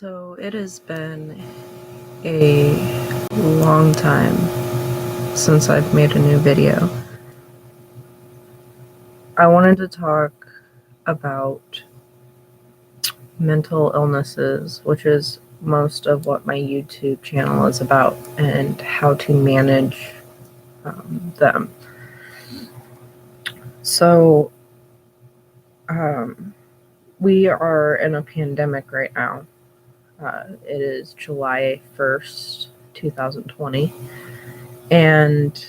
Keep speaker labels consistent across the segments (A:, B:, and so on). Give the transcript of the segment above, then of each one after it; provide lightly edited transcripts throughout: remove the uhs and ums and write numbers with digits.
A: So it has been a long time since I've made a new video. I wanted to talk about mental illnesses, which is most of what my YouTube channel is about, and how to manage them. So, we are in a pandemic right now. It is July 1st, 2020, and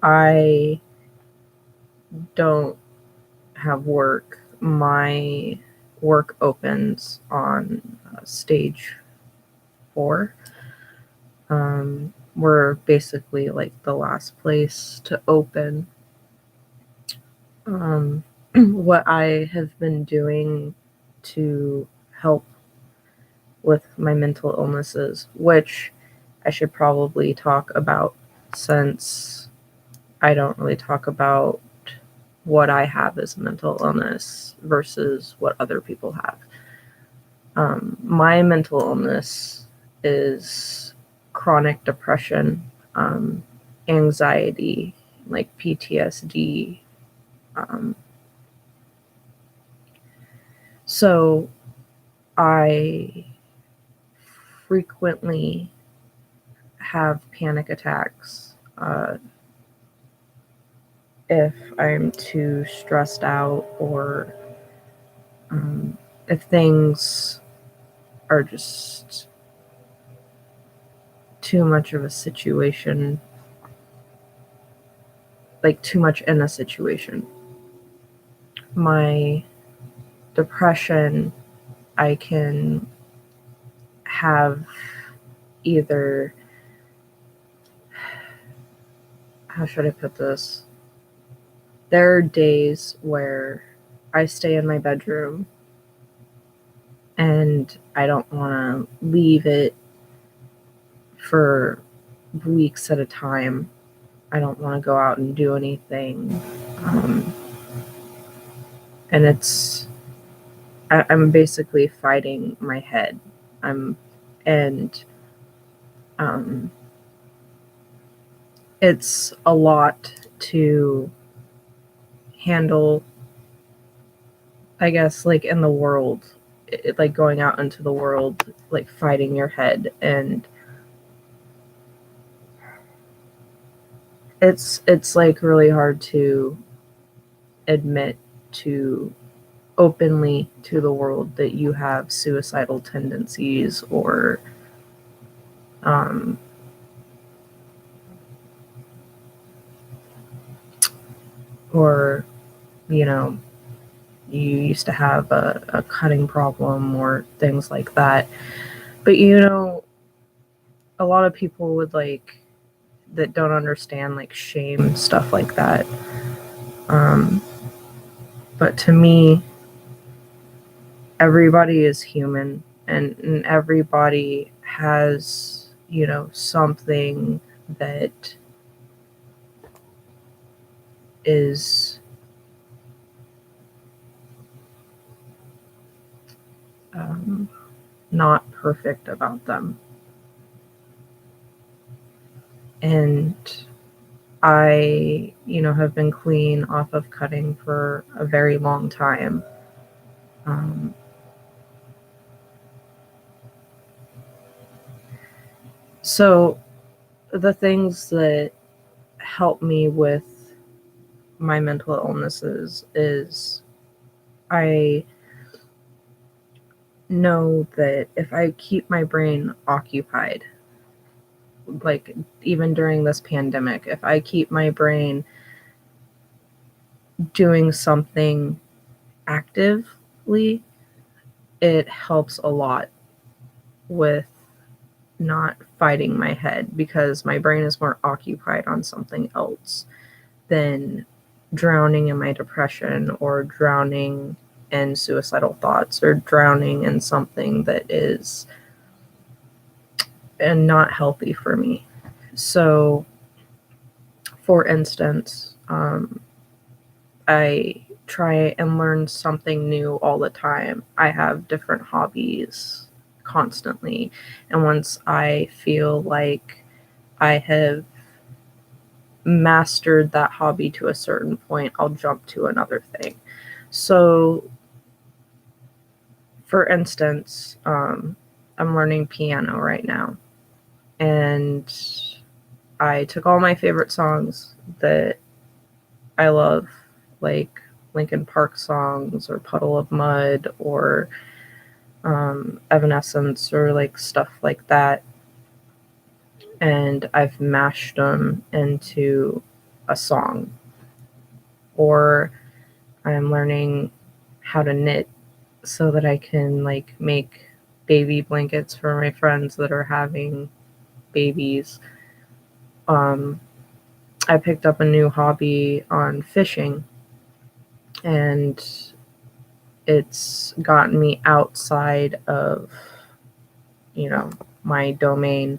A: I don't have work. My work opens on stage 4. We're basically like the last place to open. What I have been doing to help with my mental illnesses, which I should probably talk about since I don't really talk about what I have as mental illness versus what other people have. My mental illness is chronic depression, anxiety, like PTSD. So I frequently have panic attacks if I'm too stressed out, or if things are just too much of a situation, like too much in a situation. My depression, I can have either, how should I put this? There are days where I stay in my bedroom and I don't want to leave it for weeks at a time. I don't want to go out and do anything. And I'm basically fighting my head. It's a lot to handle, I guess, like in the world, like going out into the world, like fighting your head, and it's like really hard to admit to openly to the world that you have suicidal tendencies, or you know, you used to have a cutting problem or things like that. But a lot of people would that don't understand like shame, stuff like that. But to me, everybody is human, and everybody has, something that is not perfect about them. And I, have been clean off of cutting for a very long time. So the things that help me with my mental illnesses is I know that if I keep my brain occupied, like even during this pandemic, if I keep my brain doing something actively, it helps a lot with not fighting my head, because my brain is more occupied on something else than drowning in my depression, or drowning in suicidal thoughts, or drowning in something that is not healthy for me. So, for instance, I try and learn something new all the time. I have different hobbies constantly, and once I feel like I have mastered that hobby to a certain point, I'll jump to another thing. So, for instance, I'm learning piano right now, and I took all my favorite songs that I love, like Linkin Park songs or Puddle of Mud or Evanescence or like stuff like that, and I've mashed them into a song. Or I'm learning how to knit so that I can like make baby blankets for my friends that are having babies. Um, I picked up a new hobby on fishing, and it's gotten me outside of, my domain.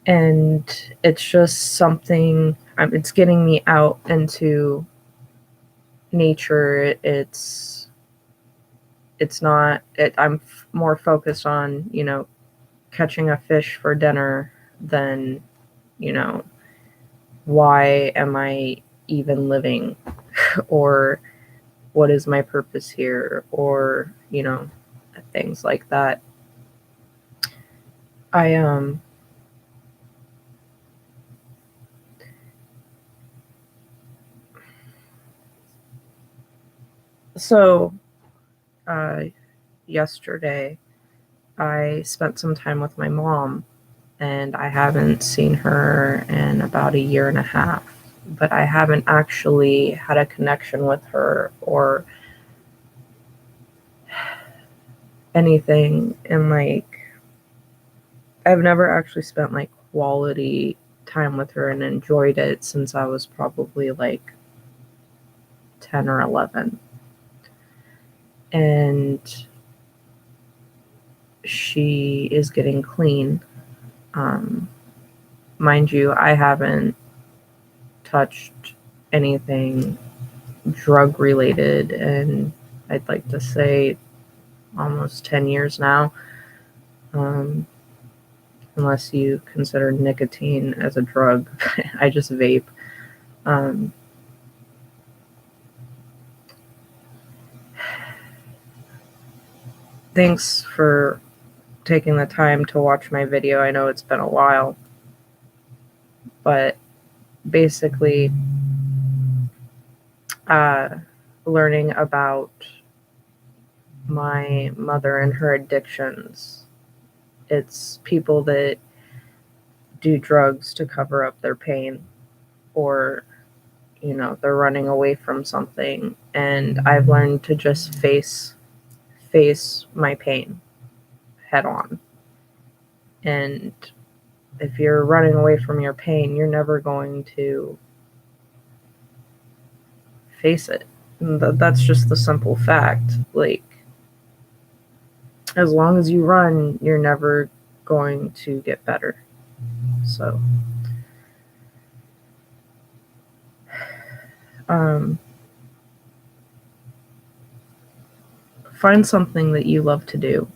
A: And it's just something, it's getting me out into nature. It's not, I'm more focused on, catching a fish for dinner than, you know, why am I even living? Or what is my purpose here? Or, things like that. I so yesterday I spent some time with my mom, and I haven't seen her in about a year and a half, but I haven't actually had a connection with her or anything. And like, I've never actually spent like quality time with her and enjoyed it since I was probably like 10 or 11. And she is getting clean. Mind you, I haven't touched anything drug related, and I'd like to say almost 10 years now, unless you consider nicotine as a drug. I just vape. Thanks for taking the time to watch my video. I know it's been a while, but basically, learning about my mother and her addictions. It's people that do drugs to cover up their pain, or they're running away from something, and I've learned to just face my pain head on. And if you're running away from your pain, you're never going to face it. That's just the simple fact. Like, as long as you run, you're never going to get better. So, find something that you love to do,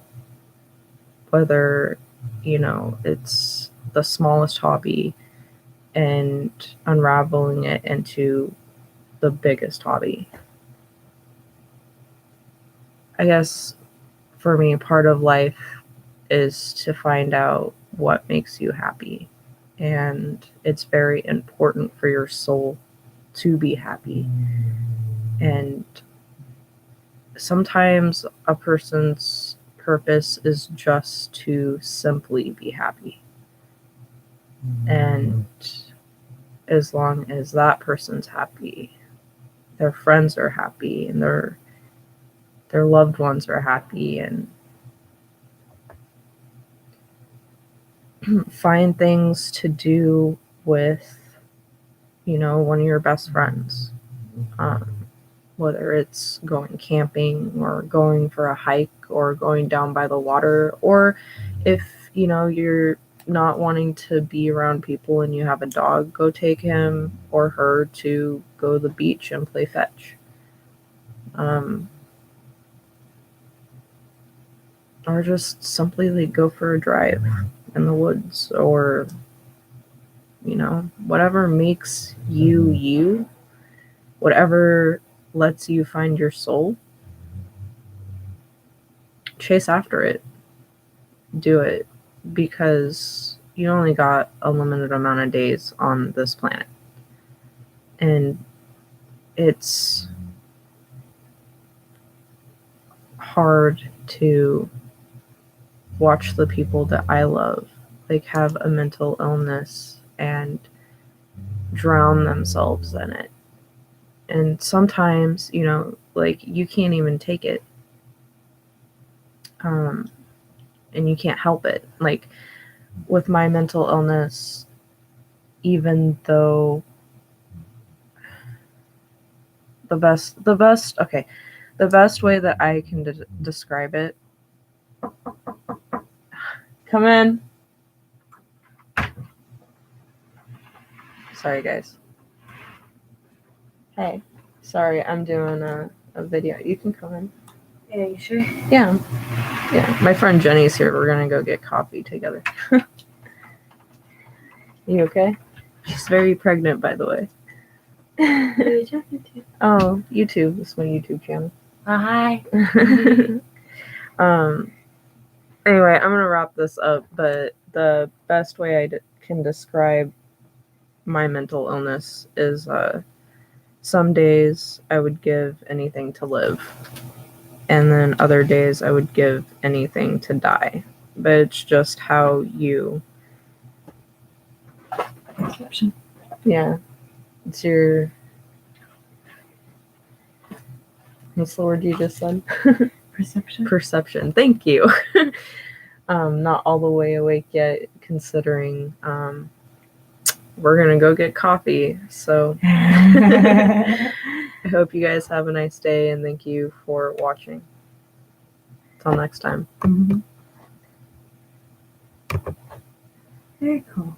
A: whether, it's the smallest hobby, and unraveling it into the biggest hobby. I guess for me, part of life is to find out what makes you happy. And it's very important for your soul to be happy. And sometimes a person's purpose is just to simply be happy. And as long as that person's happy, their friends are happy, and their loved ones are happy, and find things to do with, one of your best friends. Whether it's going camping or going for a hike or going down by the water, or if, you're not wanting to be around people and you have a dog, go take him or her to go to the beach and play fetch. Or just simply like go for a drive in the woods, or whatever makes you you, whatever lets you find your soul, chase after it. Do it, because you only got a limited amount of days on this planet. And it's hard to watch the people that I love like have a mental illness and drown themselves in it. And sometimes, like you can't even take it. And you can't help it. Like with my mental illness, even though the best way that I can describe it. Come in. Sorry, guys. Hey. Sorry, I'm doing a video. You can come in.
B: Yeah, you sure?
A: Yeah. Yeah. My friend Jenny's here. We're going to go get coffee together. You okay? She's very pregnant, by the way.
B: Who are you talking to?
A: Oh, YouTube. This is my YouTube channel.
B: Oh, hi.
A: Anyway, I'm going to wrap this up, but the best way I can describe my mental illness is some days I would give anything to live, and then other days I would give anything to die. But it's just how you...
B: Perception.
A: Yeah. It's your... What's the word you just said?
B: Perception.
A: Perception. Thank you. Not all the way awake yet, considering we're going to go get coffee. So I hope you guys have a nice day, and thank you for watching. Till next time.
B: Mm-hmm. Very cool.